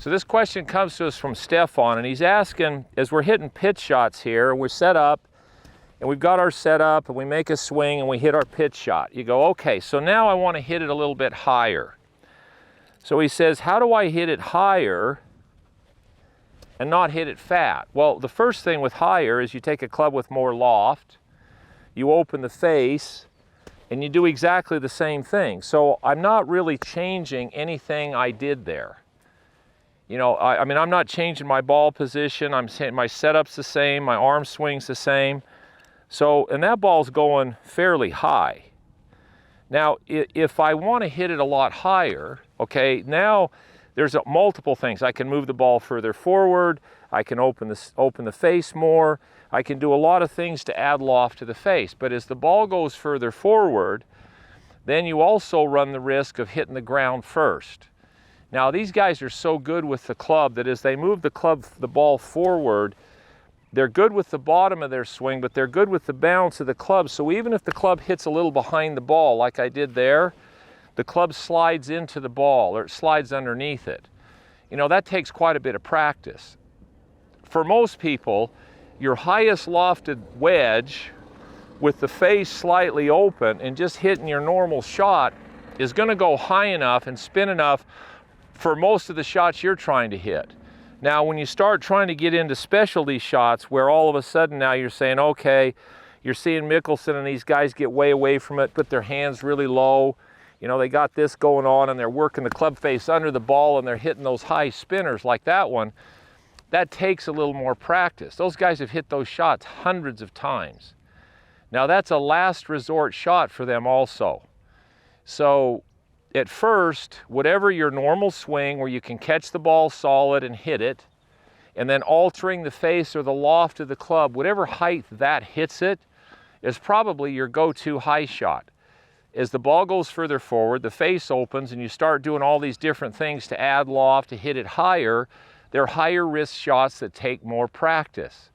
So this question comes to us from Stefan, and he's asking, as we're hitting pitch shots here, we're set up, and we've got our setup, and we make a swing, and we hit our pitch shot. You go, okay, so now I want to hit it a little bit higher. So he says, how do I hit it higher and not hit it fat? Well, the first thing with higher is you take a club with more loft, you open the face, and you do exactly the same thing. So I'm not really changing anything I did there. You know, I mean, I'm not changing my ball position. I'm saying my setup's the same, my arm swing's the same. So, and that ball's going fairly high. Now, if I want to hit it a lot higher, okay, now there's multiple things. I can move the ball further forward. I can open the face more. I can do a lot of things to add loft to the face. But as the ball goes further forward, then you also run the risk of hitting the ground first. Now, these guys are so good with the club that as they move the ball forward, they're good with the bottom of their swing, but they're good with the bounce of the club. So even if the club hits a little behind the ball, like I did there, the club slides into the ball, or it slides underneath it. You know, that takes quite a bit of practice. For most people, your highest lofted wedge with the face slightly open and just hitting your normal shot is going to go high enough and spin enough for most of the shots you're trying to hit. Now, when you start trying to get into specialty shots where all of a sudden now you're saying, okay, you're seeing Mickelson and these guys get way away from it, put their hands really low. You know, they got this going on and they're working the club face under the ball and they're hitting those high spinners like that one. That takes a little more practice. Those guys have hit those shots hundreds of times. Now, that's a last resort shot for them also. So, at first, whatever your normal swing where you can catch the ball solid and hit it, and then altering the face or the loft of the club, whatever height that hits it, is probably your go-to high shot. As the ball goes further forward, the face opens, and you start doing all these different things to add loft, to hit it higher. They're higher risk shots that take more practice.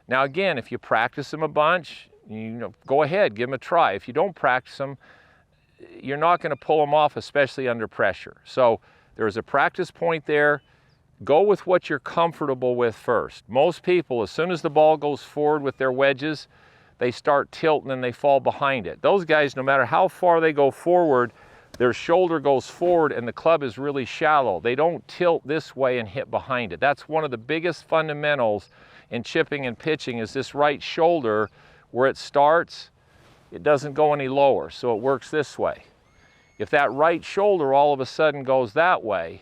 Now again, if you practice them a bunch, you know, go ahead, give them a try. If you don't practice them, you're not going to pull them off, especially under pressure. So there's a practice point there. Go with what you're comfortable with first. Most people, as soon as the ball goes forward with their wedges, they start tilting and they fall behind it. Those guys, no matter how far they go forward, their shoulder goes forward and the club is really shallow. They don't tilt this way and hit behind it. That's one of the biggest fundamentals in chipping and pitching, is this right shoulder where it starts, it doesn't go any lower, so it works this way. If that right shoulder all of a sudden goes that way,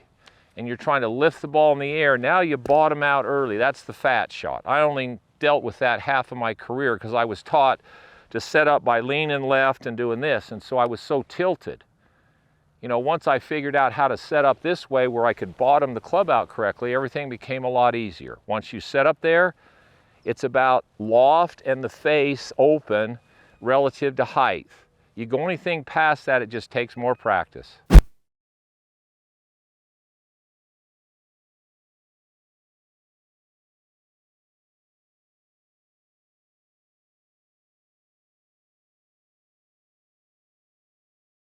and you're trying to lift the ball in the air, now you bottom out early. That's the fat shot. I only dealt with that half of my career because I was taught to set up by leaning left and doing this, and so I was so tilted. You know, once I figured out how to set up this way where I could bottom the club out correctly, everything became a lot easier. Once you set up there, it's about loft and the face open relative to height. You go anything past that, it just takes more practice.